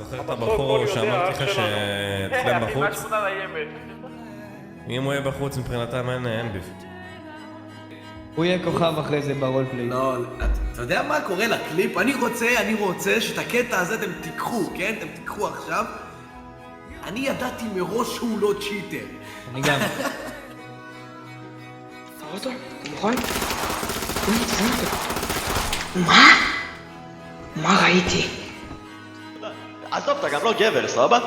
זוכר את הבחור שאמרתי לך שאצלם בחוץ? אם הוא יהיה בחוץ מבחינתם אין ביף. הוא יהיה כוכב אחרי זה ברולפליי. לא, אתה יודע מה קורה לקליפ? אני רוצה שאת הקטע הזה אתם תיקחו, כן? אתם תיקחו עכשיו. אני ידעתי מראש שהוא לא צ'יטר. אני גם. אותו? מוכן? מה? מה ראיתי? עזוב, אתה גם לא גבר, סבבה?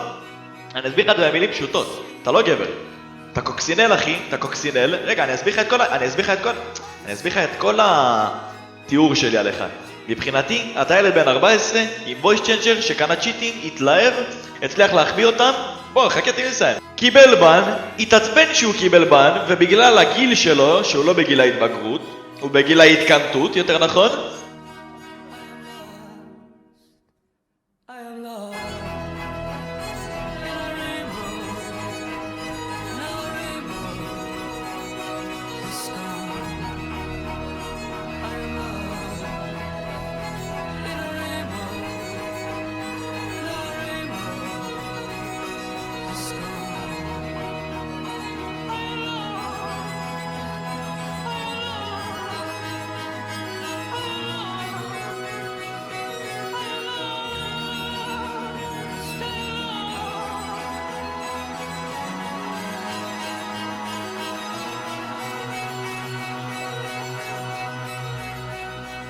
אני אסביר לך במילים פשוטות. אתה לא גבר. אתה קוקסינל, אחי, אתה קוקסינל. רגע, אני אסביר לך את כל התיאור שלי עליך. מבחינתי, אתה ילד בן 14 עם וויס צ'יינג'ר שקנה צ'יטים, התלהב, הצליח להחביא אותם. בוא, חכה תני לסיים. קיבל בן, התעצבן שהוא קיבל בן, ובגלל הגיל שלו, שהוא לא בגיל ההתבגרות, הוא בגיל ההתקנטות, יותר נכון?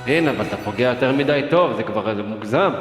אין, אבל אתה פוגע יותר מדי טוב, זה כבר מוגזם.